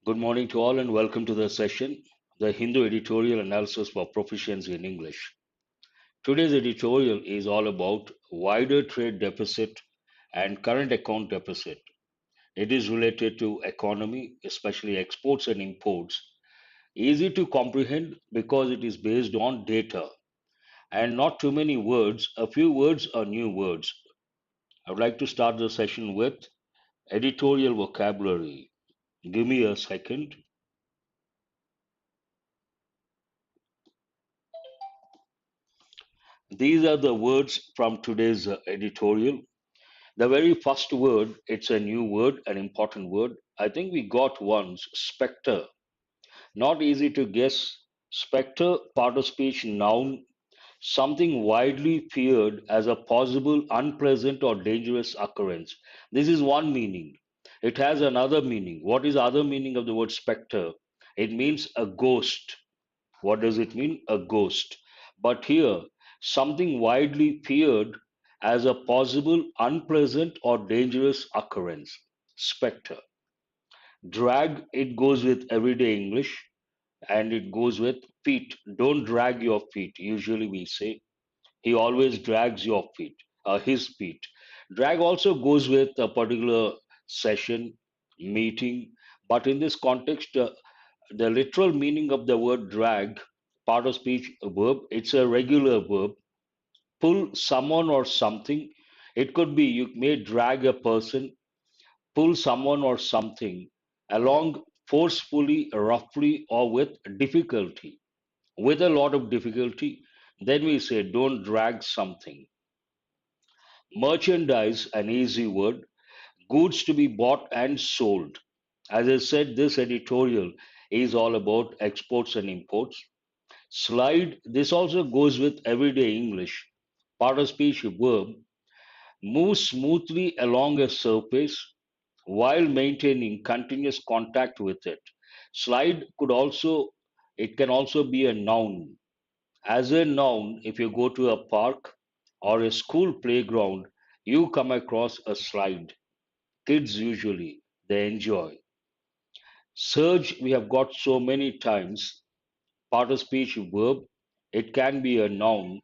Good morning to all and welcome to the session, the Hindu Editorial Analysis for Proficiency in English. Today's editorial is all about wider trade deficit and current account deficit. It is related to economy, especially exports and imports. Easy to comprehend because it is based on data and not too many words. A few words are new words. I would like to start the session with editorial vocabulary. Give me a second. These are the words from today's editorial. The very first word, it's a new word, an important word. I think we got once, spectre. Not easy to guess. Spectre, part of speech, noun, something widely feared as a possible unpleasant or dangerous occurrence. This is one meaning. It has another meaning. What is the other meaning of the word spectre? It means a ghost. What does it mean? A ghost. But here, something widely feared as a possible unpleasant or dangerous occurrence. Spectre. Drag, it goes with everyday English and it goes with feet. Don't drag your feet. Usually we say he always drags your feet, his feet. Drag also goes with a particular session, meeting, but in this context, the literal meaning of the word drag, part of speech verb, it's a regular verb. Pull someone or something. It could be you may drag a person, pull someone or something along forcefully, roughly, or with difficulty. With a lot of difficulty, then we say don't drag something. Merchandise, an easy word, goods to be bought and sold. As I said, this editorial is all about exports and imports. Slide, this also goes with everyday English. Part of speech verb, move smoothly along a surface while maintaining continuous contact with it. Slide could also, it can also be a noun. As a noun, if you go to a park or a school playground, you come across a slide. Kids usually, they enjoy. Surge, we have got so many times. Part of speech verb, it can be a noun.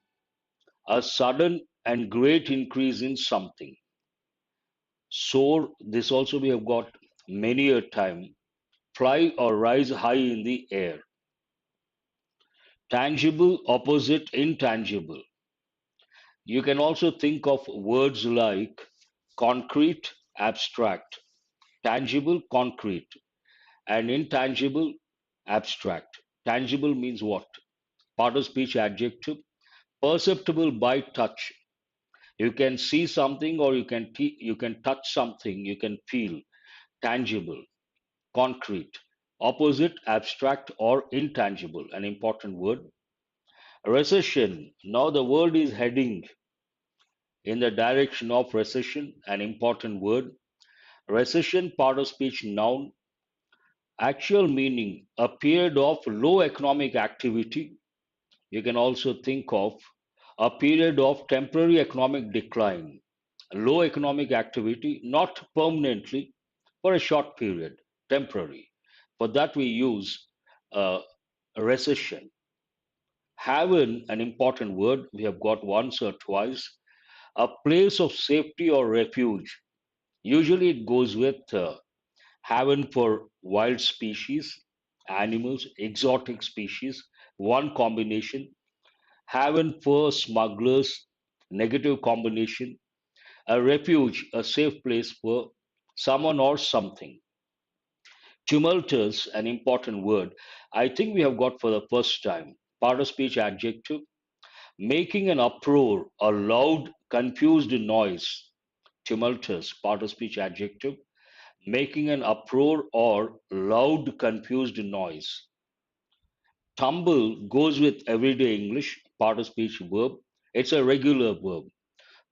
A sudden and great increase in something. Soar, this also we have got many a time. Fly or rise high in the air. Tangible, opposite intangible. You can also think of words like concrete, abstract, tangible, concrete, and intangible, abstract. Tangible means what? Part of speech adjective. Perceptible by touch. You can see something or you can touch something, you can feel. Tangible, concrete. Opposite, abstract or intangible, an important word. Recession. Now the world is heading in the direction of recession, an important word. Recession, part of speech noun. Actual meaning, a period of low economic activity. You can also think of a period of temporary economic decline, low economic activity, not permanently, for a short period, temporary. For that, we use uh, recession. Haven, an important word, we have got once or twice, a place of safety or refuge. Usually, it goes with haven for wild species, animals, exotic species, one combination. Haven for smugglers, negative combination. A refuge, a safe place for someone or something. Tumultuous, an important word. I think we have got for the first time. Part of speech adjective. Making an uproar, a loud, confused noise. Tumultuous, part of speech adjective. Making an uproar or loud, confused noise. Tumble goes with everyday English, part of speech verb. It's a regular verb.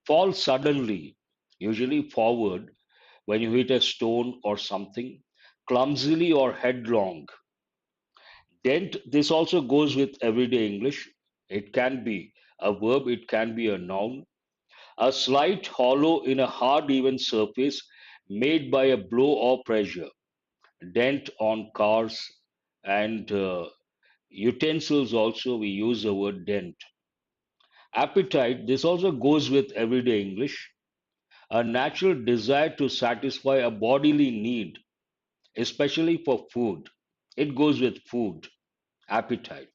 Fall suddenly, usually forward, when you hit a stone or something, clumsily or headlong. Dent, this also goes with everyday English. It can be a verb, it can be a noun. A slight hollow in a hard, even surface made by a blow or pressure. dent on cars, and utensils also we use the word dent. Appetite, this also goes with everyday English, a natural desire to satisfy a bodily need, especially for food. It goes with food, appetite.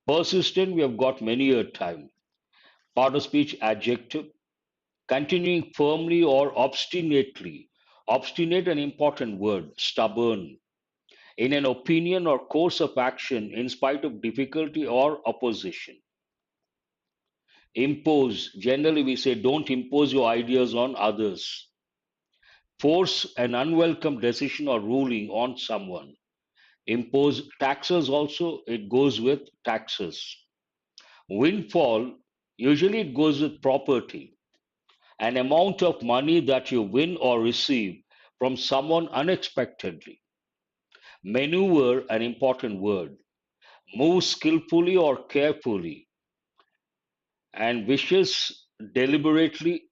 Persistent, we have got many a time. Part of speech adjective, continuing firmly or obstinately. Obstinate, an important word, stubborn, in an opinion or course of action in spite of difficulty or opposition. Impose, generally we say don't impose your ideas on others. Force an unwelcome decision or ruling on someone. Impose taxes also, it goes with taxes. Windfall, usually it goes with property, an amount of money that you win or receive from someone unexpectedly. Maneuver, an important word. Move skillfully or carefully, and vicious, deliberately,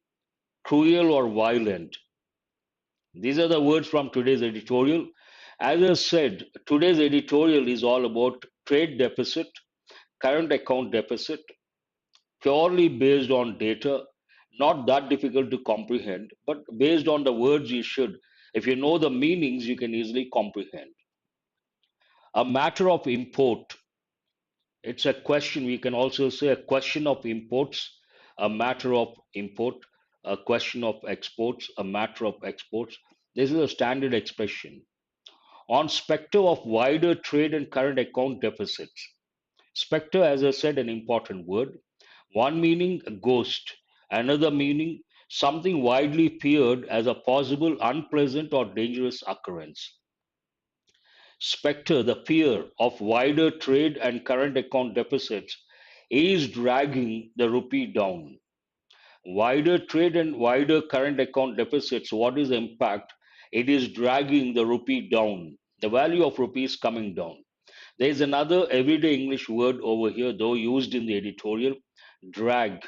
cruel or violent. These are the words from today's editorial. As I said, today's editorial is all about trade deficit, current account deficit, purely based on data, not that difficult to comprehend, but based on the words you should. If you know the meanings, you can easily comprehend. A matter of import, it's a question. We can also say a question of imports, a matter of import, a question of exports, a matter of exports. This is a standard expression. On specter of wider trade and current account deficits. Specter, as I said, an important word. One meaning, a ghost. Another meaning, something widely feared as a possible unpleasant or dangerous occurrence. Spectre, the fear of wider trade and current account deficits, is dragging the rupee down. Wider trade and wider current account deficits, what is the impact? It is dragging the rupee down. The value of rupee is coming down. There is another everyday English word over here, though used in the editorial, drag.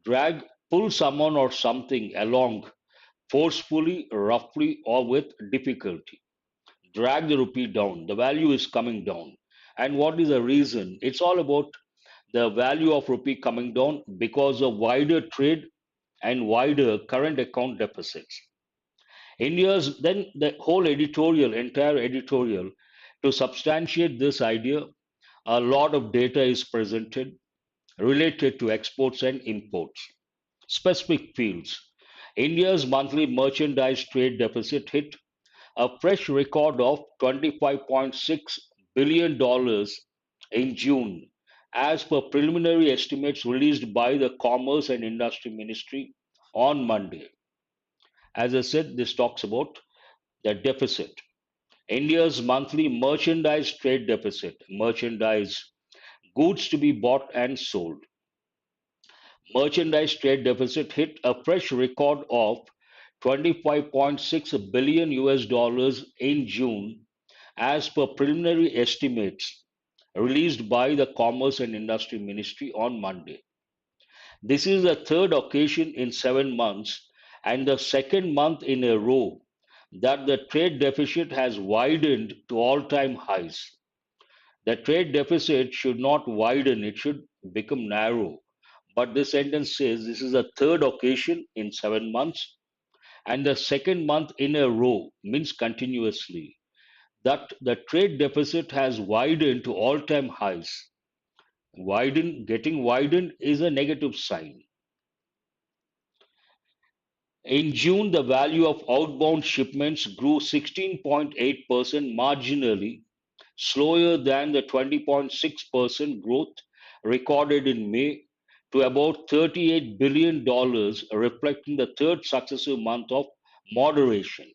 Drag, pull someone or something along forcefully, roughly, or with difficulty. Drag the rupee down. The value is coming down. And what is the reason? It's all about the value of rupee coming down because of wider trade and wider current account deficits. India's then the whole editorial, entire editorial, to substantiate this idea, a lot of data is presented related to exports and imports. Specific fields. India's monthly merchandise trade deficit hit a fresh record of $25.6 billion in June, as per preliminary estimates released by the Commerce and Industry Ministry on Monday. As I said, this talks about the deficit. India's monthly merchandise trade deficit, merchandise, goods to be bought and sold. Merchandise trade deficit hit a fresh record of 25.6 billion US dollars in June, as per preliminary estimates released by the Commerce and Industry Ministry on Monday. This is the third occasion in 7 months and the second month in a row that the trade deficit has widened to all time highs. The trade deficit should not widen, it should become narrow. But this sentence says this is the third occasion in 7 months and the second month in a row, means continuously, that the trade deficit has widened to all time highs. Getting widened is a negative sign. In June, the value of outbound shipments grew 16.8% marginally, slower than the 20.6% growth recorded in May, to about $38 billion, reflecting the third successive month of moderation.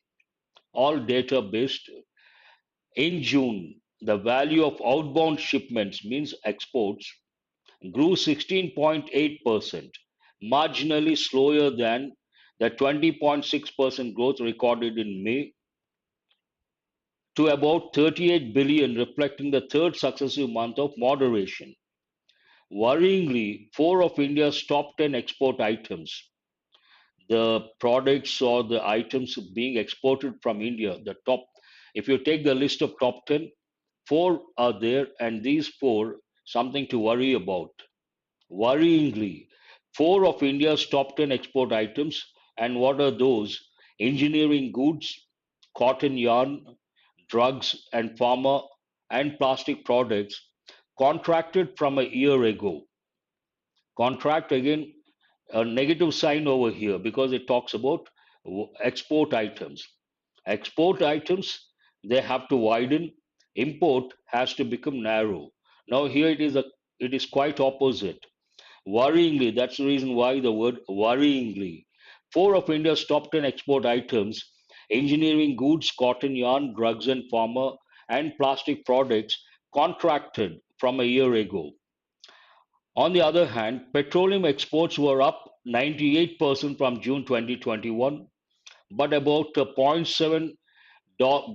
All data based. In June, the value of outbound shipments, means exports, grew 16.8%, marginally slower than the 20.6% growth recorded in May, to about 38 billion, reflecting the third successive month of moderation. Worryingly, four of India's top 10 export items, the products or the items being exported from India, the top If you take the list of top 10, four are there, and these four, something to worry about. Worryingly, four of India's top 10 export items, and what are those? Engineering goods, cotton yarn, drugs and pharma, and plastic products, contracted from a year ago. Contract again, a negative sign over here because it talks about export items. Export items, they have to widen. Import has to become narrow. Now here it is quite opposite. Worryingly, that's the reason why the word worryingly. Four of India's top 10 export items, engineering goods, cotton yarn, drugs and pharma, and plastic products, contracted from a year ago. On the other hand, petroleum exports were up 98% from June 2021, but about $0.7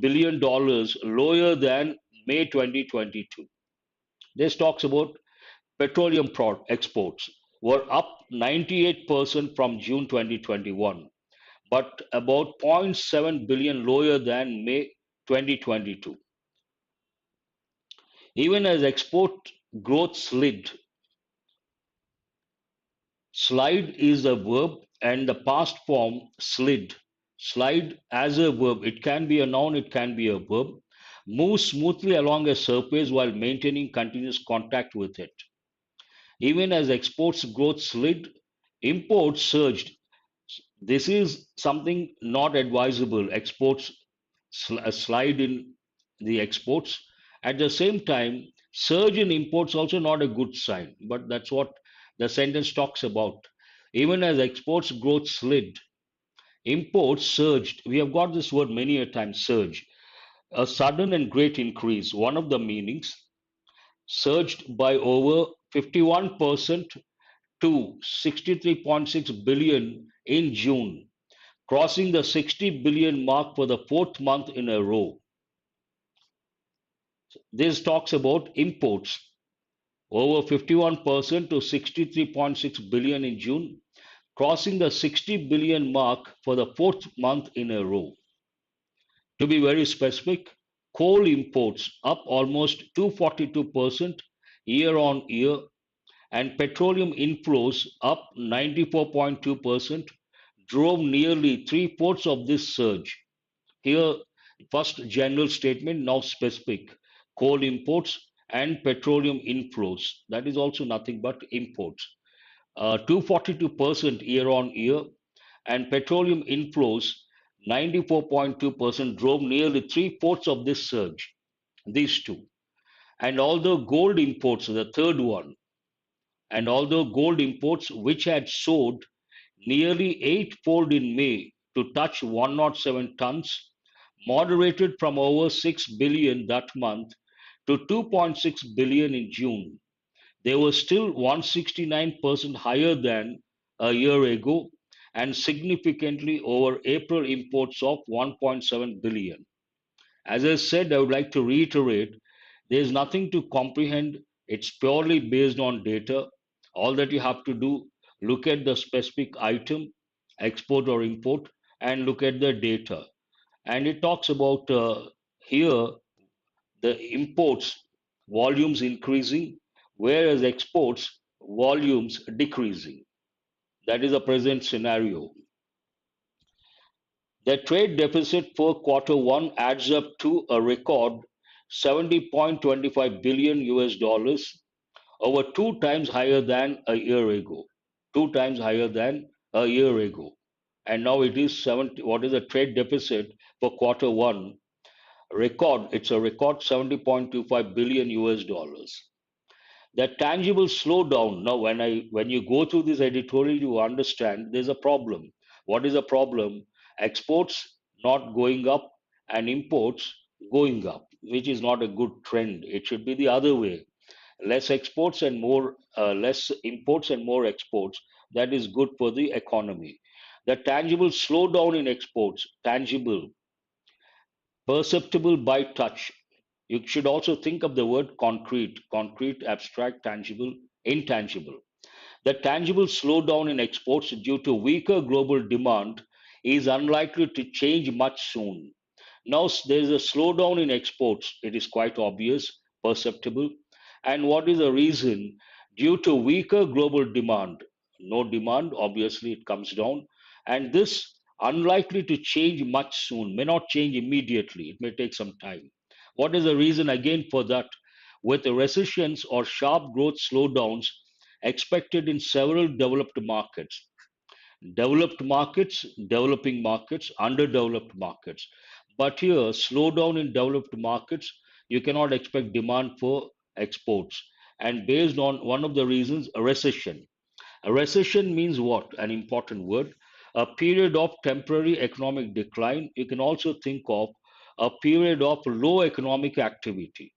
billion lower than May 2022. This talks about petroleum exports were up 98% from June 2021, but about zero point 0.7 billion lower than May 2022. Even as export growth slid, slide is a verb and the past form slid. Slide as a verb, it can be a noun, it can be a verb, move smoothly along a surface while maintaining continuous contact with it. Even as exports growth slid, imports surged. This is something not advisable. Exports slide in the exports. At the same time, surge in imports also not a good sign. But that's what the sentence talks about. Even as exports growth slid, imports surged. We have got this word many a time, surge. A sudden and great increase. One of the meanings surged by over 51% to 63.6 billion in June, crossing the 60 billion mark for the fourth month in a row. This talks about imports, over 51% to 63.6 billion in June, crossing the 60 billion mark for the fourth month in a row. To be very specific, coal imports up almost 242% year on year, and petroleum inflows up 94.2% drove nearly three-fourths of this surge. Here, first general statement, now specific. Coal imports and petroleum inflows. That is also nothing but imports. 242% year on year, and petroleum inflows 94.2% drove nearly three-fourths of this surge. These two. And although gold imports, the third one, and although gold imports, which had soared nearly eightfold in May to touch 107 tons, moderated from over 6 billion that month to 2.6 billion in June. They were still 169% higher than a year ago and significantly over April imports of 1.7 billion. As I said, I would like to reiterate there is nothing to comprehend. It's purely based on data. All that you have to do, look at the specific item, export or import, and look at the data. And it talks about here the imports volumes increasing, whereas exports volumes decreasing. That is the present scenario. The trade deficit for quarter one adds up to a record 70.25 billion US dollars, over two times higher than a year ago. Two times higher than a year ago. And now it is 70. What is the trade deficit for quarter one? It's a record 70.25 billion US dollars. The tangible slowdown. Now, when you go through this editorial, you understand there's a problem. What is the problem? Exports not going up and imports going up, which is not a good trend. It should be the other way. Less exports and more, less imports and more exports. That is good for the economy. The tangible slowdown in exports, tangible, perceptible by touch. You should also think of the word concrete, concrete, abstract, tangible, intangible. The tangible slowdown in exports due to weaker global demand is unlikely to change much soon. Now there is a slowdown in exports. It is quite obvious, perceptible. And what is the reason? Due to weaker global demand. No demand, obviously it comes down. And this unlikely to change much soon, may not change immediately. It may take some time. What is the reason again for that? With the recessions or sharp growth slowdowns expected in several developed markets, developing markets, underdeveloped markets. But here, slowdown in developed markets, you cannot expect demand for exports. And based on one of the reasons, a recession. A recession means what? An important word. A period of temporary economic decline. You can also think of a period of low economic activity.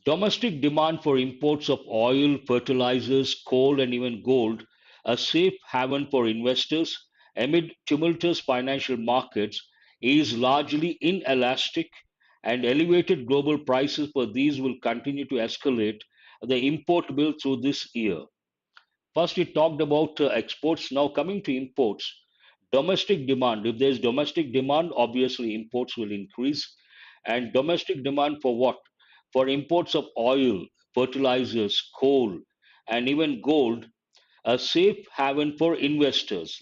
Domestic demand for imports of oil, fertilizers, coal, and even gold, a safe haven for investors amid tumultuous financial markets, is largely inelastic, and elevated global prices for these will continue to escalate the import bill through this year. First, we talked about exports. Now, coming to imports, domestic demand. If there's domestic demand, obviously imports will increase. And domestic demand for what? For imports of oil, fertilizers, coal, and even gold, a safe haven for investors.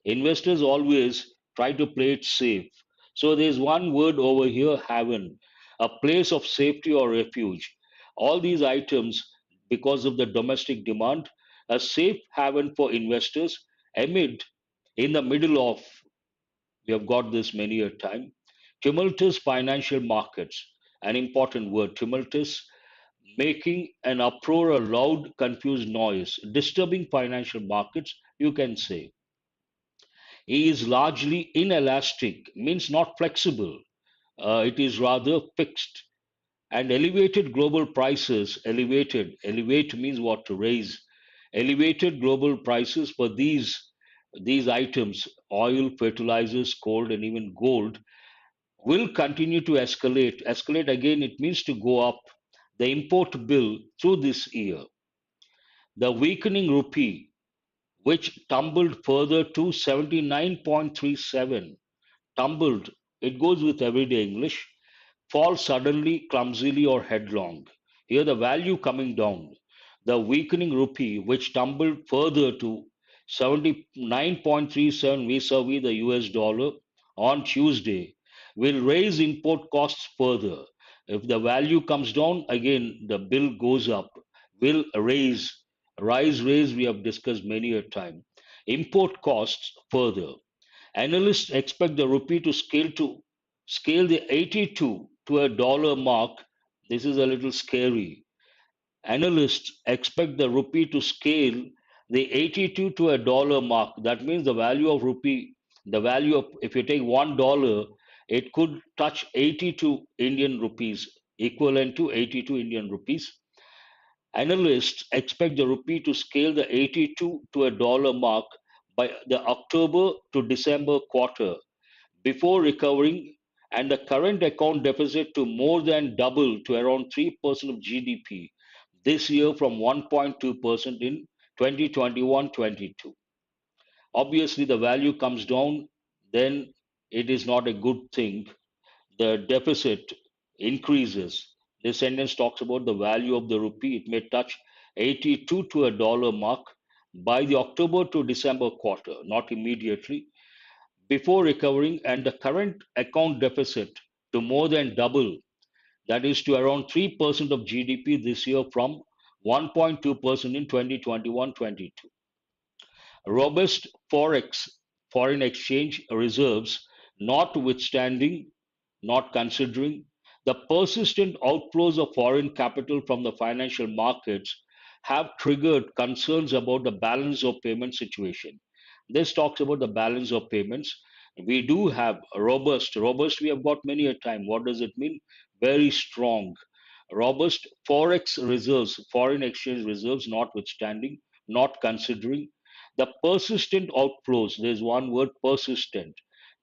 Investors always try to play it safe. So there's one word over here, haven, a place of safety or refuge. All these items, because of the domestic demand, a safe haven for investors amid, in the middle of, we have got this many a time, tumultuous financial markets, an important word, tumultuous, making an uproar, a loud, confused noise, disturbing financial markets, you can say. He is largely inelastic, means not flexible. It is rather fixed. And elevated global prices, elevate means what? To raise. Elevated global prices for these items, oil, fertilizers, coal, and even gold, will continue to escalate. Escalate again, it means to go up. The import bill through this year. The weakening rupee, which tumbled further to 79.37, tumbled, it goes with everyday English, fall suddenly, clumsily, or headlong. Here, the value coming down. The weakening rupee, which tumbled further to 79.37 vis-a-vis the US dollar on Tuesday, will raise import costs further. If the value comes down, again, the bill goes up, will raise, we have discussed many a time. Import costs further. Analysts expect the rupee to scale the 82 to a dollar mark. This is a little scary. Analysts expect the rupee to scale the 82 to a dollar mark. That means the value of rupee, the value of, if you take $1, it could touch 82 Indian rupees, equivalent to 82 Indian rupees. Analysts expect the rupee to scale the 82 to a dollar mark by the October to December quarter before recovering, and the current account deficit to more than double to around 3% of GDP this year from 1.2% in 2021-22. Obviously, the value comes down, then it is not a good thing. The deficit increases. This sentence talks about the value of the rupee. It may touch 82 to a dollar mark by the October to December quarter, not immediately, before recovering, and the current account deficit to more than double, that is to around 3% of GDP this year from 1.2% in 2021-22. Robust forex, foreign exchange reserves, notwithstanding, not considering the persistent outflows of foreign capital from the financial markets, have triggered concerns about the balance of payment situation. This talks about the balance of payments. We do have a robust, we have got many a time. What does it mean? Very strong. Robust forex reserves, foreign exchange reserves, notwithstanding, not considering the persistent outflows. There's one word, persistent,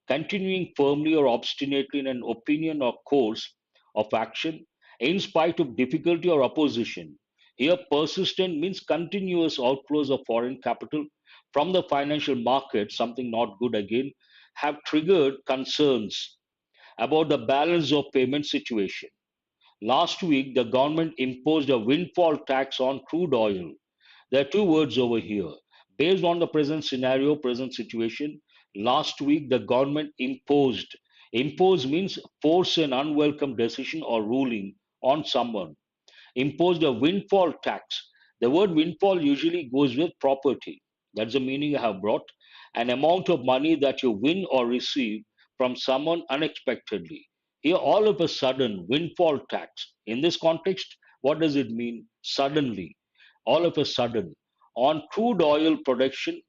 continuing firmly or obstinately in an opinion or course of action in spite of difficulty or opposition. Here, persistent means continuous outflows of foreign capital from the financial market, something not good again, have triggered concerns. about the balance of payment situation. Last week, the government imposed a windfall tax on crude oil. There are two words over here. Based on the present scenario, present situation, last week the government imposed. Impose means force an unwelcome decision or ruling on someone. Imposed a windfall tax. The word windfall usually goes with property. That's the meaning I have brought. An amount of money that you win or receive from someone unexpectedly. Here, all of a sudden, windfall tax. In this context, what does it mean? Suddenly, all of a sudden, on crude oil production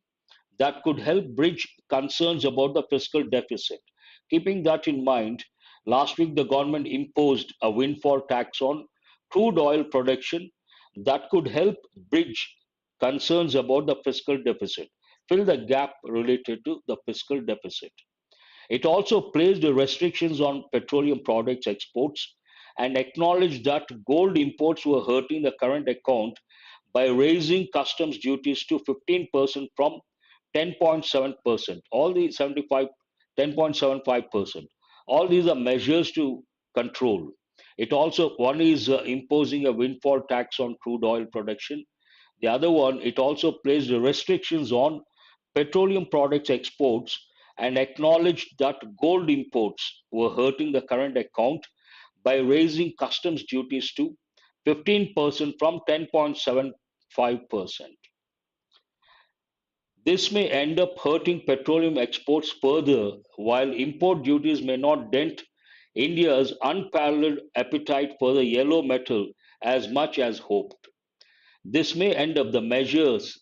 that could help bridge concerns about the fiscal deficit. Keeping that in mind, last week the government imposed a windfall tax on crude oil production that could help bridge concerns about the fiscal deficit, fill the gap related to the fiscal deficit. It also placed the restrictions on petroleum products exports and acknowledged that gold imports were hurting the current account by raising customs duties to 15% from 10.7%. All the 75, 10.75%. All these are measures to control. It also, one is imposing a windfall tax on crude oil production. The other one, it also placed the restrictions on petroleum products exports and acknowledged that gold imports were hurting the current account by raising customs duties to 15% from 10.75%. This may end up hurting petroleum exports further, while import duties may not dent India's unparalleled appetite for the yellow metal as much as hoped. This may end up the measures,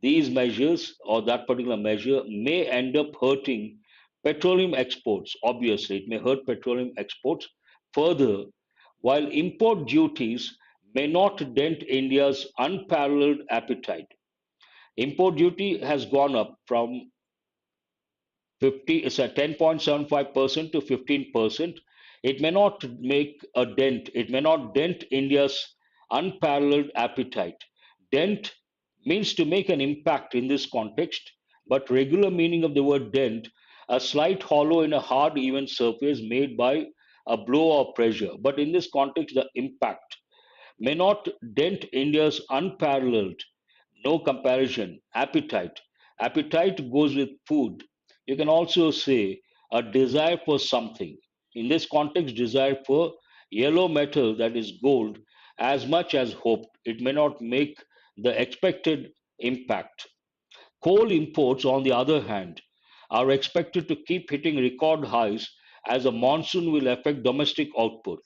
these measures or that particular measure may end up hurting petroleum exports. Obviously, it may hurt petroleum exports further, while import duties may not dent India's unparalleled appetite. Import duty has gone up from 50 is at 10.75% to 15%. It may not make a dent. It may not dent India's unparalleled appetite. Dent means to make an impact in this context, but regular meaning of the word dent, a slight hollow in a hard even surface made by a blow or pressure. But in this context, the impact may not dent India's unparalleled, no comparison, appetite. Appetite goes with food. You can also say a desire for something. In this context, desire for yellow metal, that is gold, as much as hoped. It may not make the expected impact. Coal imports, on the other hand, are expected to keep hitting record highs as a monsoon will affect domestic output.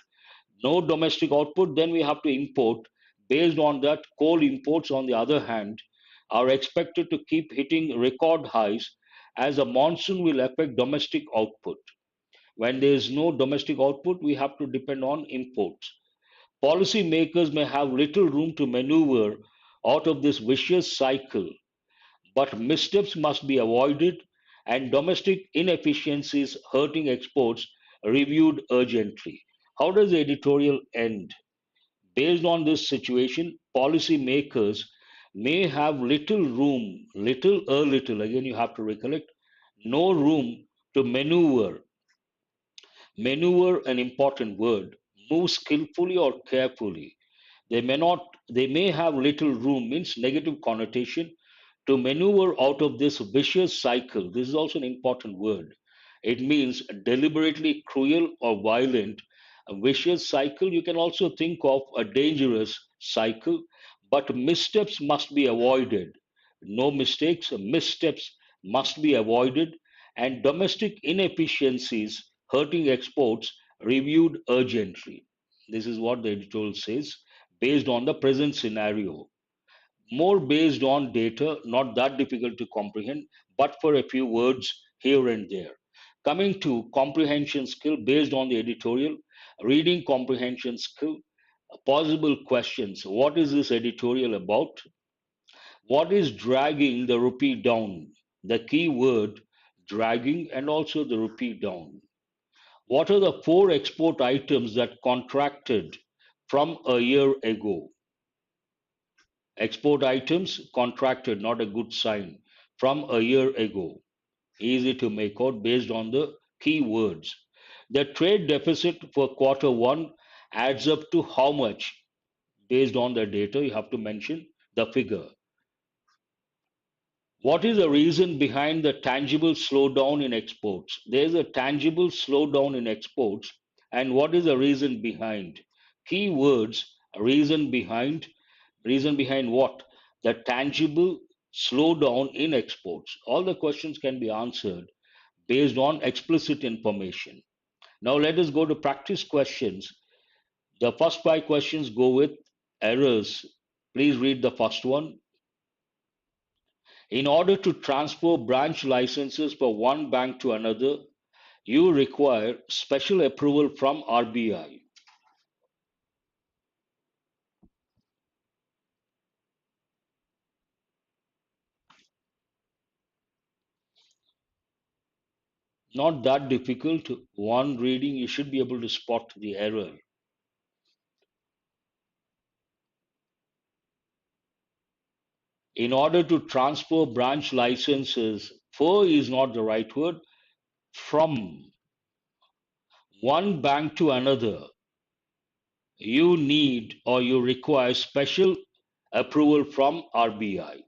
No domestic output, then we have to import. Based on that, coal imports, on the other hand, are expected to keep hitting record highs as a monsoon will affect domestic output. When there is no domestic output, we have to depend on imports. Policymakers may have little room to maneuver out of this vicious cycle, but missteps must be avoided and domestic inefficiencies hurting exports reviewed urgently. How does the editorial end? Based on this situation, policymakers may have little, again you have to recollect, no room to maneuver. Maneuver, an important word, move skillfully or carefully. They may have little room, means negative connotation, to maneuver out of this vicious cycle. This is also an important word. It means deliberately cruel or violent. A vicious cycle, you can also think of a dangerous cycle, but missteps must be avoided. No mistakes, missteps must be avoided, and domestic inefficiencies hurting exports reviewed urgently. This is what the editorial says based on the present scenario, more based on data, not that difficult to comprehend, but for a few words here and there. Coming to comprehension skill based on the editorial, reading comprehension skill, possible questions. What is this editorial about? What is dragging the rupee down? The key word dragging and also the rupee down. What are the four export items that contracted from a year ago? Export items contracted, not a good sign, from a year ago. Easy to make out based on the keywords. The trade deficit for quarter one adds up to how much? Based on the data, you have to mention the figure. What is the reason behind the tangible slowdown in exports? There is a tangible slowdown in exports, and what is the reason behind? Keywords, reason behind, reason behind what? The tangible slowdown in exports. All the questions can be answered based on explicit information. Now let us go to practice questions. The first five questions go with errors. Please read the first one. In order to transfer branch licenses from one bank to another, you require special approval from RBI. Not that difficult. One reading, you should be able to spot the error. In order to transfer branch licenses, for is not the right word, from one bank to another, you need or you require special approval from RBI.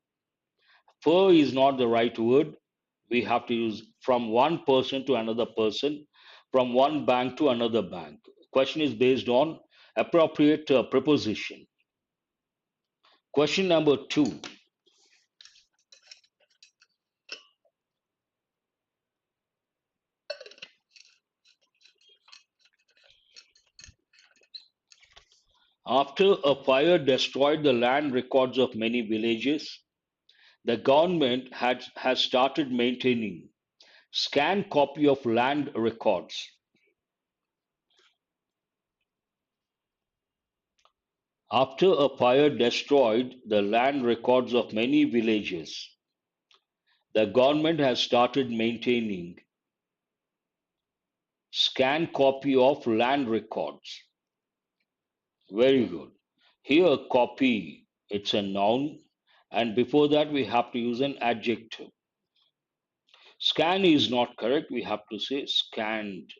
For is not the right word. We have to use from one person to another person, from one bank to another bank. Question is based on appropriate preposition. Question number two. After a fire destroyed the land records of many villages, the government has started maintaining scanned copy of land records. After a fire destroyed the land records of many villages, the government has started maintaining scanned copy of land records. Very good. Here, copy, it's a noun, and before that, we have to use an adjective. Scan is not correct, we have to say scanned.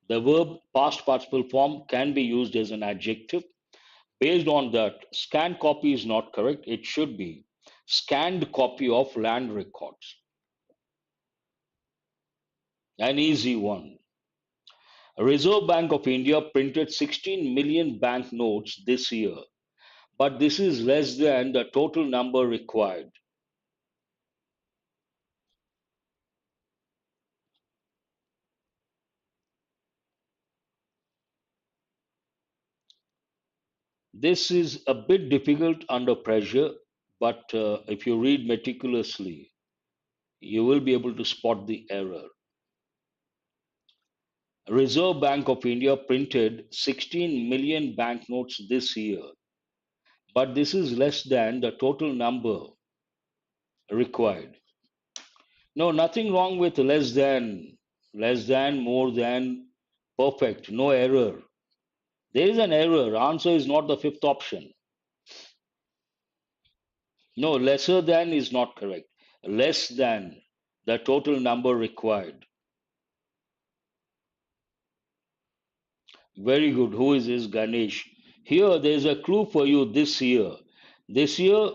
The verb past participle form can be used as an adjective. Based on that, scanned copy is not correct, it should be scanned copy of land records. An easy one. Reserve Bank of India printed 16 million banknotes this year, but this is less than the total number required. This is a bit difficult under pressure, but if you read meticulously, you will be able to spot the error. Reserve Bank of India printed 16 million banknotes this year, but this is less than the total number required. No, nothing wrong with less than, more than, perfect, no error. There is an error. Answer is not the fifth option. No, lesser than is not correct. Less than the total number required. Very good. Who is this? Ganesh. Here, there is a clue for you this year. This year,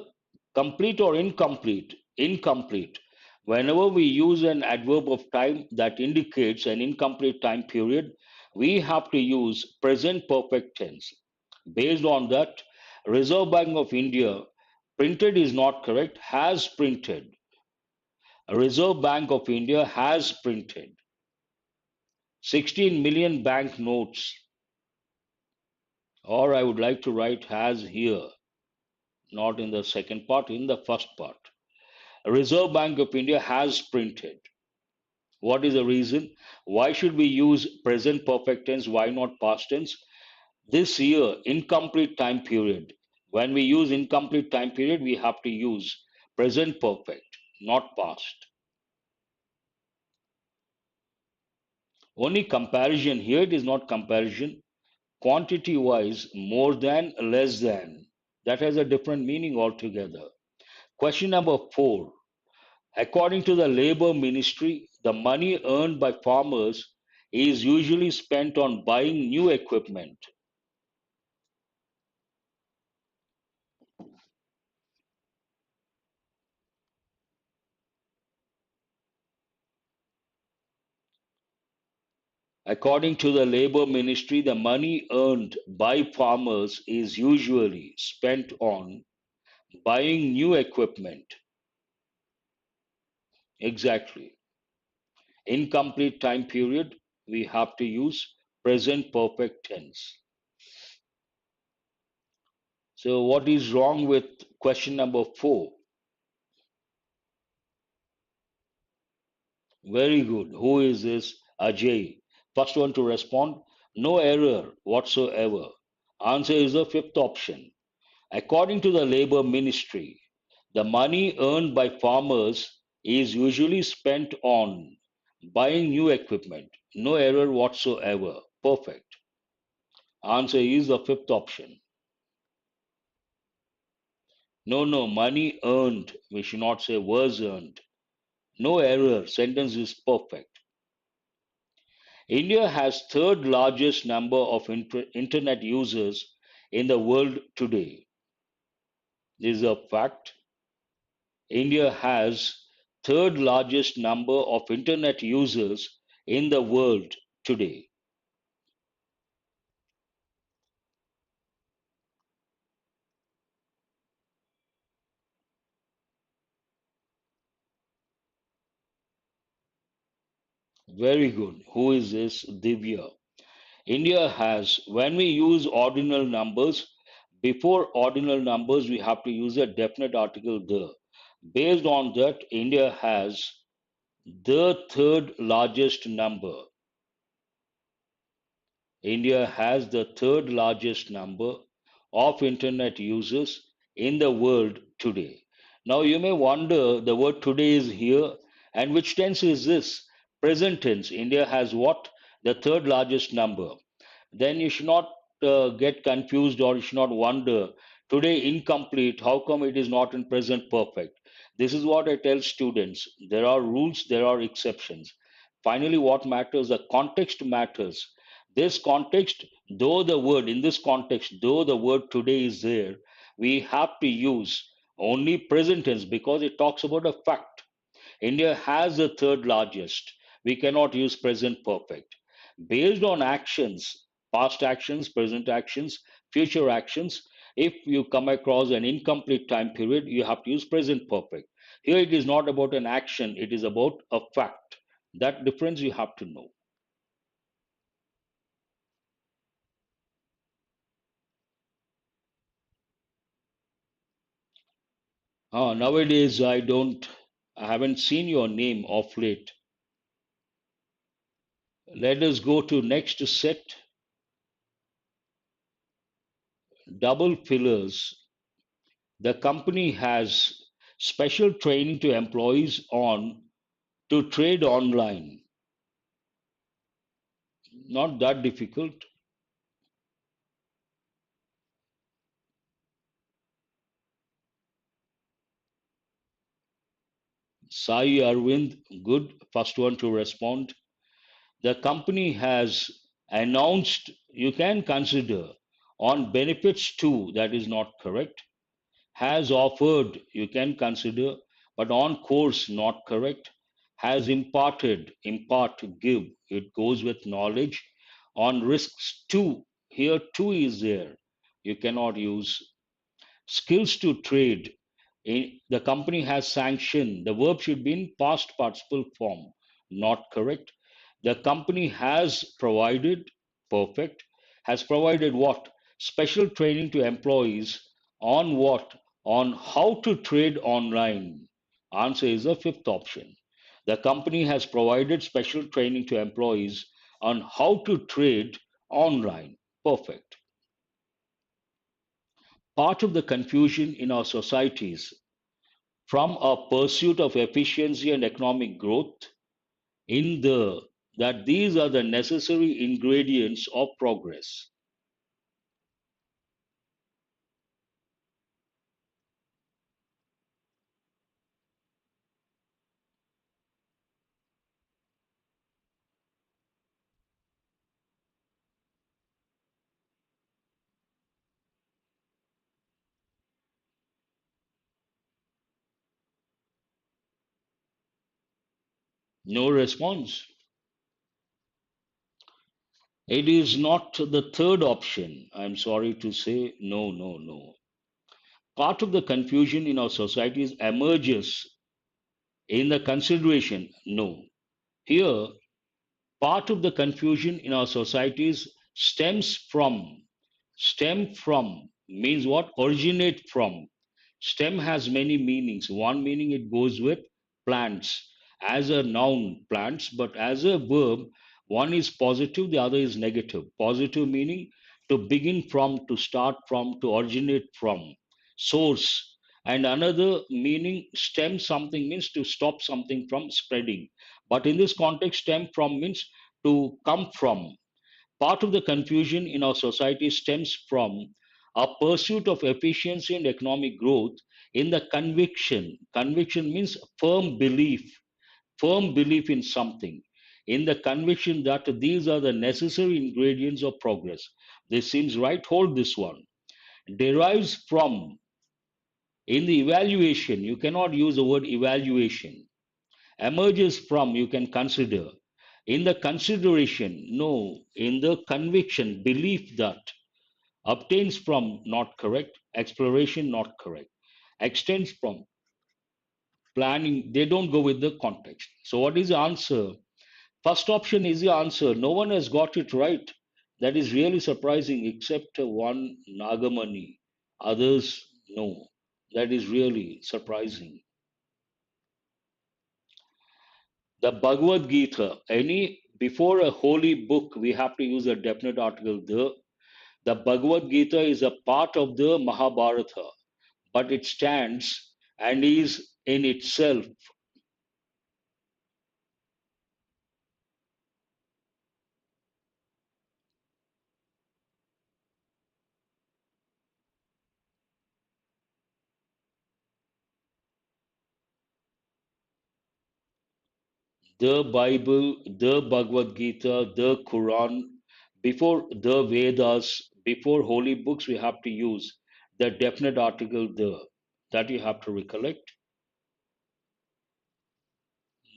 complete or incomplete? Incomplete. Whenever we use an adverb of time that indicates an incomplete time period, we have to use present perfect tense. Based on that, Reserve Bank of India printed is not correct, has printed. Reserve Bank of India has printed 16 million bank notes, or I would like to write has here, not in the second part, in the first part. Reserve Bank of India has printed. What is the reason? Why should we use present perfect tense? Why not past tense? This year, incomplete time period. When we use incomplete time period, we have to use present perfect, not past. Only comparison here, it is not comparison. Quantity wise, more than, less than. That has a different meaning altogether. Question number 4. According to the Labor Ministry, the money earned by farmers is usually spent on buying new equipment. According to the Labor Ministry, the money earned by farmers is usually spent on buying new equipment. Exactly. Incomplete time period, we have to use present perfect tense. So, what is wrong with question number 4? Very good. Who is this? Ajay. First one to respond. No error whatsoever. Answer is the fifth option. According to the Labor Ministry, the money earned by farmers is usually spent on buying new equipment. No error whatsoever. Perfect. Answer is the fifth option. No, no, money earned. We should not say was earned. No error. Sentence is perfect. India has third largest number of internet users in the world today. This is a fact. India has third largest number of internet users in the world today. Very good. Who is this? Divya. India has, when we use ordinal numbers, before ordinal numbers, we have to use a definite article the. Based on that, India has the third largest number. India has the third largest number of internet users in the world today. Now you may wonder the word today is here and which tense is this? Present tense. India has what? The third largest number. Then you should not get confused or you should not wonder today incomplete. How come it is not in present perfect? This is what I tell students. There are rules, there are exceptions. Finally, what matters? The context matters. This context, though the word, in this context, though the word today is there, we have to use only present tense because it talks about a fact. India has the third largest. We cannot use present perfect. Based on actions, past actions, present actions, future actions, if you come across an incomplete time period, you have to use present perfect. Here it is not about an action, it is about a fact. That difference you have to know. Nowadays, I haven't seen your name of late. Let us go to next set, double fillers. The company has special training to employees on to trade online. Not that difficult. Sai Arvind, good, first one to respond. The company has announced you can consider on benefits too, that is not correct. Has offered, you can consider, but on course, not correct. Has imparted, impart, give, it goes with knowledge. On risks, too, here too is there. You cannot use skills to trade. The company has sanctioned. The verb should be in past participle form, not correct. The company has provided, perfect, has provided what? Special training to employees on what? On how to trade online. Answer is the fifth option. The company has provided special training to employees on how to trade online. Perfect. Part of the confusion in our societies from a pursuit of efficiency and economic growth in the that these are the necessary ingredients of progress. No response. It is not the third option. I'm sorry to say, no, no, no. Part of the confusion in our societies emerges in the consideration, no. Here, part of the confusion in our societies stem from means what? Originate from. Stem has many meanings. One meaning, it goes with plants as a noun, plants, but as a verb, one is positive, the other is negative. Positive meaning to begin from, to start from, to originate from, source. And another meaning, stem something means to stop something from spreading. But in this context, stem from means to come from. Part of the confusion in our society stems from a pursuit of efficiency and economic growth in the conviction. Conviction means firm belief in something, in the conviction that these are the necessary ingredients of progress. This seems right, hold this one. Derives from, in the evaluation, you cannot use the word evaluation. Emerges from, you can consider. In the consideration, no. In the conviction, belief that. Obtains from, not correct. Exploration, not correct. Extends from, planning, they don't go with the context. So, what is the answer? First option is the answer. No one has got it right. That is really surprising, except one Nagamani. Others, no. That is really surprising. The Bhagavad Gita, any before a holy book, we have to use a definite article. The Bhagavad Gita is a part of the Mahabharata, but it stands and is in itself. The Bible, the Bhagavad Gita, the Quran, before the Vedas, before holy books, we have to use the definite article the. That you have to recollect.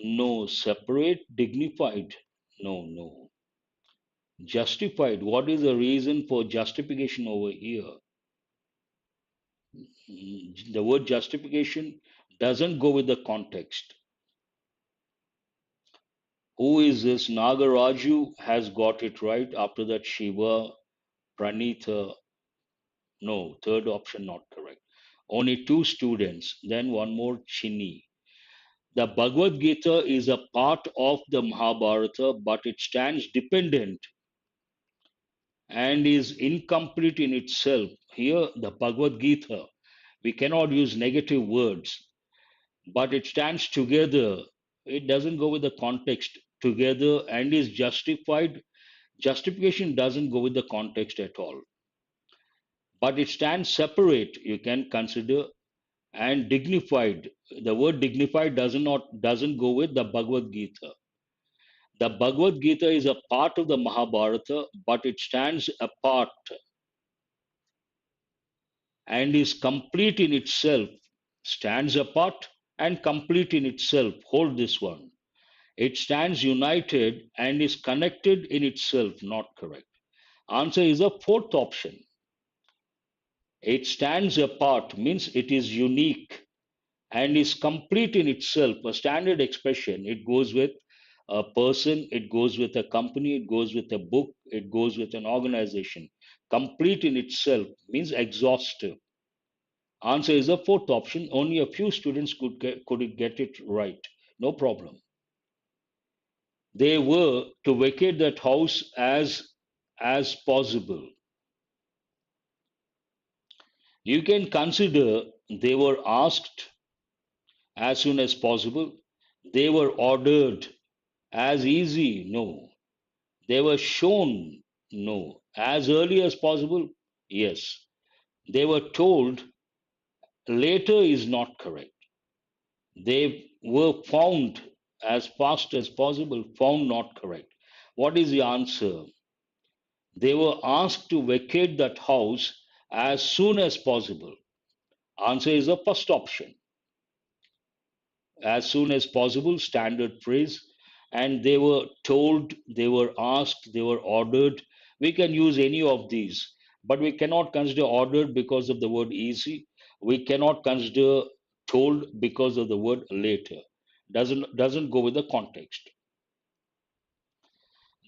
No, separate, dignified. No, no. Justified. What is the reason for justification over here? The word justification doesn't go with the context. Who is this? Nagaraju has got it right. After that, Shiva, Pranitha. No, third option not correct. Only two students, then one more Chini. The Bhagavad Gita is a part of the Mahabharata, but it stands dependent and is incomplete in itself. Here, the Bhagavad Gita, we cannot use negative words, but it stands together. It doesn't go with the context together and is justified. Justification doesn't go with the context at all, but it stands separate. You can consider and dignified. The word dignified doesn't go with the Bhagavad Gita. The Bhagavad Gita is a part of the Mahabharata, but it stands apart and is complete in itself. Stands apart and complete in itself. Hold this one. It stands united and is connected in itself. Not correct. Answer is a fourth option. It stands apart means it is unique and is complete in itself. A standard expression. It goes with a person, it goes with a company, it goes with a book, it goes with an organization. Complete in itself means exhaustive. Answer is a fourth option. Only a few students could get it right. No problem. They were to vacate that house as possible. You can consider they were asked as soon as possible. They were ordered as easy. No. They were shown. No. As early as possible. Yes. They were told later is not correct. They were found as fast as possible. Found not correct. What is the answer? They were asked to vacate that house as soon as possible. Answer is the first option. As soon as possible, standard phrase. and they were told, they were asked, they were ordered. We can use any of these, but we cannot consider ordered because of the word easy. We cannot consider told because of the word later. Doesn't go with the context.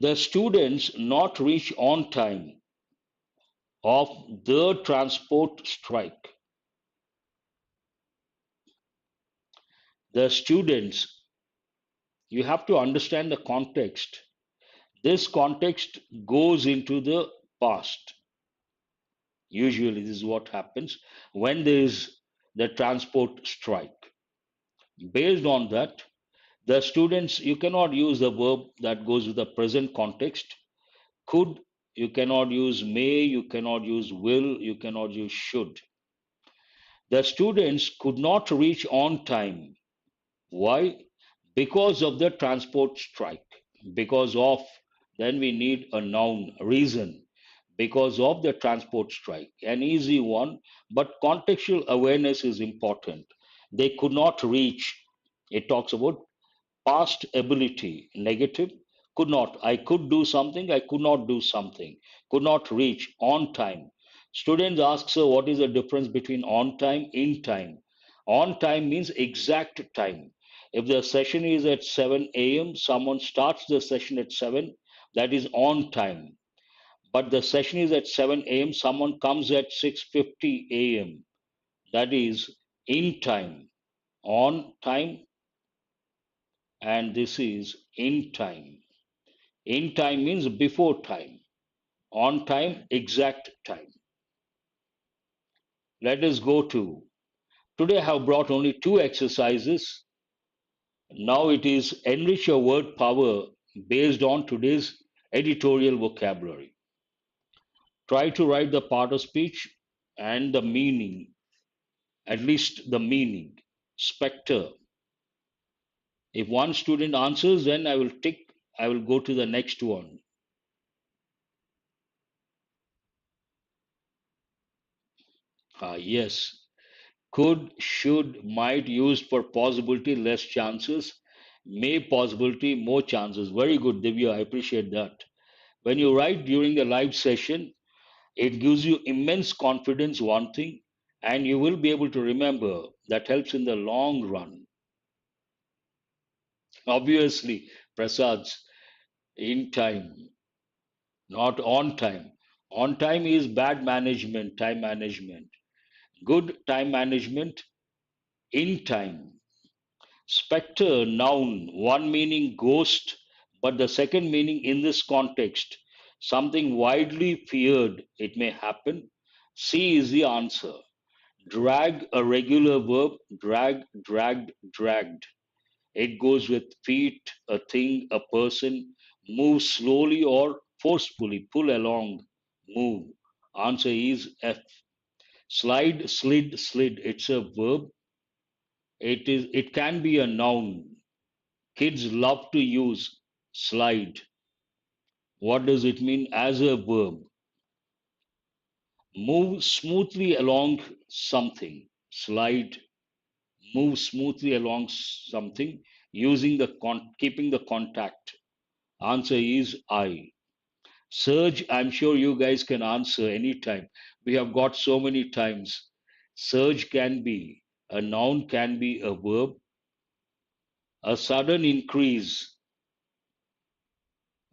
The students not reach on time of the transport strike. The students, you have to understand the context. This context goes into the past. Usually, this is what happens when there is the transport strike. Based on that, the students, you cannot use the verb that goes with the present context. Could, you cannot use may, you cannot use will, you cannot use should. The students could not reach on time. Why? Because of the transport strike. Because of, then we need a noun, reason. Because of the transport strike. An easy one, but contextual awareness is important. They could not reach. It talks about past ability, negative. Could not. I could do something, I could not do something. Could not reach on time. Students ask, sir, what is the difference between on time, in time? On time means exact time. If the session is at 7 a.m., someone starts the session at 7, that is on time. But the session is at 7 a.m., someone comes at 6:50 a.m., that is in time. On time, and this is in time. In time means before time. On time, exact time. Let us go to. Today I have brought only two exercises. Now it is enrich your word power based on today's editorial vocabulary. Try to write the part of speech and the meaning, at least the meaning. Spectre. If one student answers, then I will tick, I will go to the next one. Yes. Could, should, might used for possibility, less chances. May, possibility, more chances. Very good, Divya. I appreciate that. When you write during the live session, it gives you immense confidence, one thing, and you will be able to remember. That helps in the long run. Obviously, Prasad's in time, not on time. On time is bad management, time management. Good time management in time. Spectre, noun, one meaning ghost, but the second meaning in this context, something widely feared, it may happen. C is the answer. Drag, a regular verb, drag, dragged, dragged. It goes with feet, a thing, a person. Move slowly or forcefully, pull along, move. Answer is F. Slide, slid, slid. It's a verb. It can be a noun. Kids love to use slide. What does it mean as a verb? Move smoothly along something. Slide, move smoothly along something using the keeping the contact. Answer is I. Surge, I'm sure you guys can answer anytime. We have got so many times. Surge can be a noun, can be a verb. A sudden increase,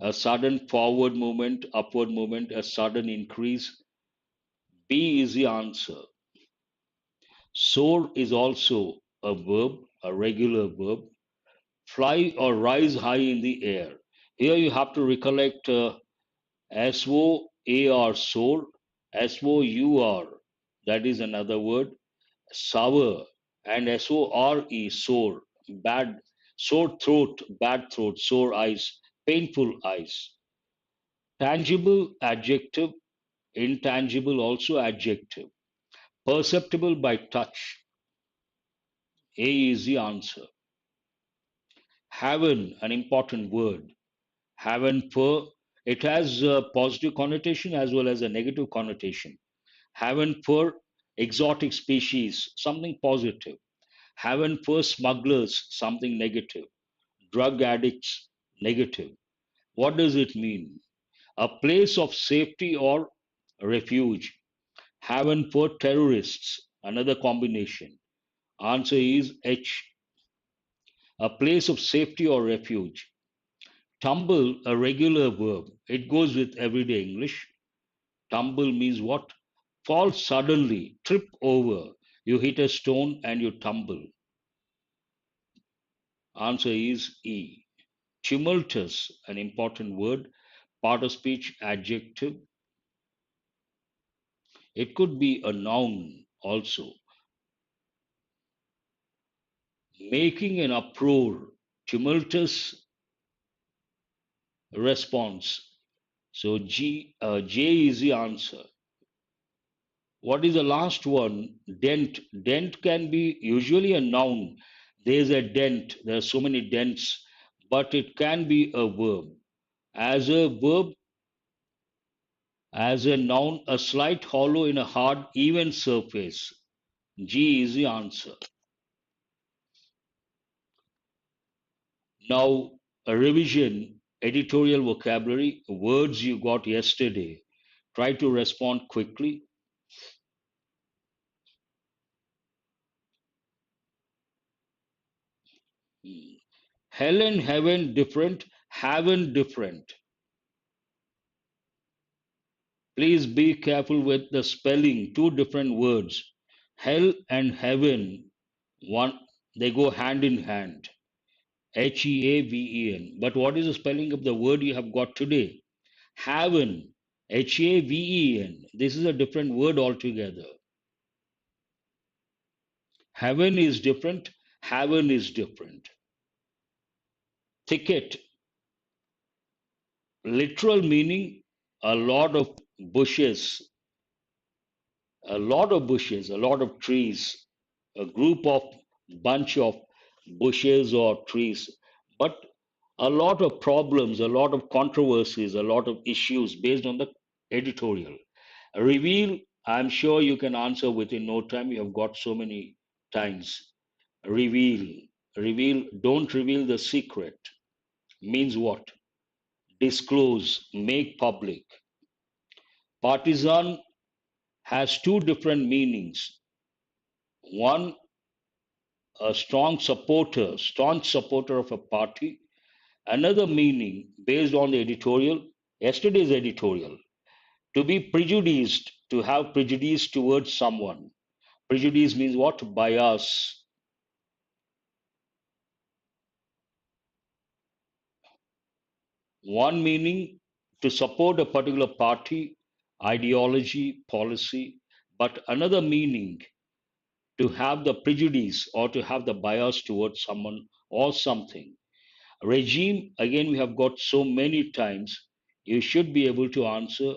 a sudden forward movement, upward movement, a sudden increase. B is the answer. Soar is also a verb, a regular verb. Fly or rise high in the air. Here you have to recollect SOAR, soar, SOUR, that is another word, sour, and SORE, sore, bad, sore throat, bad throat, sore eyes, painful eyes. Tangible, adjective, intangible, also adjective. Perceptible by touch. A is the answer. Heaven, an important word. Heaven for, it has a positive connotation as well as a negative connotation. Heaven for exotic species, something positive. Heaven for smugglers, something negative. Drug addicts, Negative. What does it mean? A place of safety or refuge. Haven for terrorists. Another combination. Answer is H. A place of safety or refuge. Tumble, a regular verb. It goes with everyday English. Tumble means what? Fall suddenly, trip over. You hit a stone and you tumble. Answer is E. Tumultuous, an important word, part of speech, adjective. It could be a noun also. Making an uproar, tumultuous response. So J is the answer. What is the last one? Dent. Dent can be usually a noun. There's a dent. There are so many dents, but it can be a verb. As a verb, as a noun, a slight hollow in a hard, even surface. G is the answer. Now, a revision, editorial vocabulary, words you got yesterday. Try to respond quickly. Hell and heaven different, haven't different. Please be careful with the spelling, two different words. Hell and heaven, one they go hand in hand. Heaven. But what is the spelling of the word you have got today? Haven. Haven. This is a different word altogether. Heaven is different, heaven is different. Thicket, literal meaning a lot of bushes, a lot of trees, a group of bunch of bushes or trees, but a lot of problems, a lot of controversies, a lot of issues based on the editorial. Reveal, I'm sure you can answer within no time. You have got so many times. Reveal, reveal, don't reveal the secret means what? Disclose, make public. Partisan has two different meanings. One, a staunch supporter of a party. Another meaning based on the editorial, yesterday's editorial, to be prejudiced, to have prejudice towards someone. Prejudice means what? Bias. One meaning to support a particular party, ideology, policy, but another meaning to have the prejudice or to have the bias towards someone or something. Regime, again, we have got so many times. You should be able to answer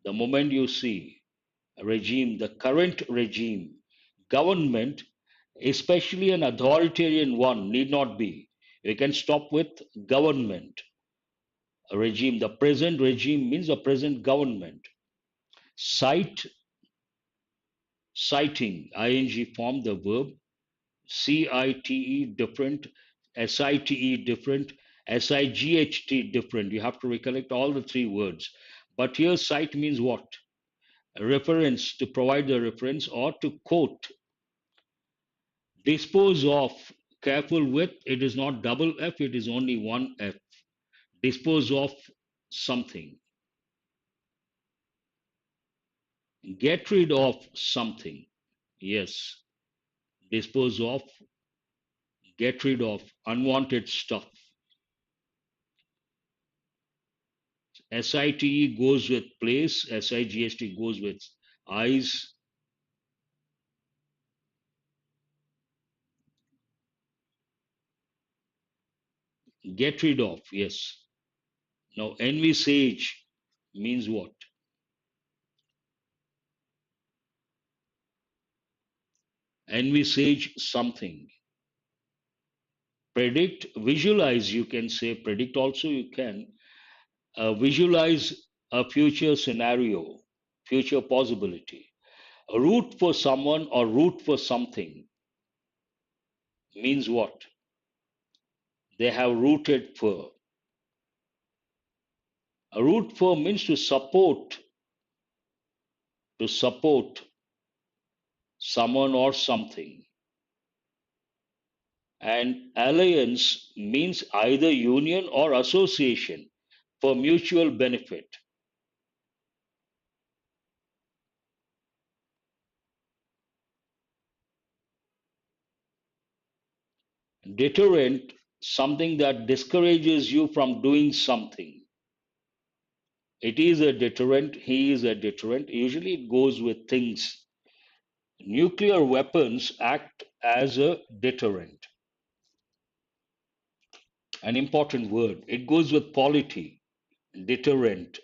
the moment you see a regime, the current regime. Government, especially an authoritarian one, need not be. You can stop with government. A regime, the present regime means the present government. Cite, citing, ing form, the verb. CITE different, SITE different, SIGHT different. You have to recollect all the three words. But here, cite means what? A reference, to provide the reference or to quote. Dispose of, careful with, it is not double F, it is only one F. Dispose of something. Get rid of something. Yes. Dispose of, get rid of unwanted stuff. SITE goes with place, SIGST goes with eyes. Get rid of, yes. Now, envisage means what? Envisage something. Predict, visualize, you can say, predict also you can. Visualize a future scenario, future possibility. Root for someone or root for something means what? They have rooted for. Root for means to support someone or something. And alliance means either union or association for mutual benefit. Deterrent, something that discourages you from doing something. It is a deterrent, he is a deterrent. Usually it goes with things. Nuclear weapons act as a deterrent. An important word. It goes with polity, deterrent,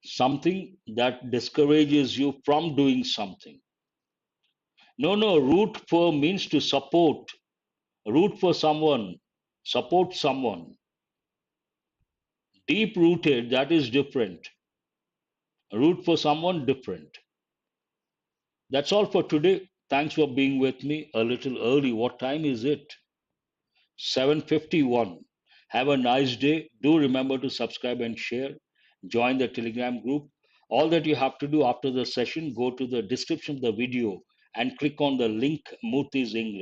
something that discourages you from doing something. No, root for means to support, root for someone, support someone. Deep rooted, that is different. Root for someone, different. That's all for today. Thanks for being with me a little early. What time is it? 7:51. Have a nice day. Do remember to subscribe and share. Join the Telegram group. All that you have to do after the session, go to the description of the video and click on the link Murthy's English.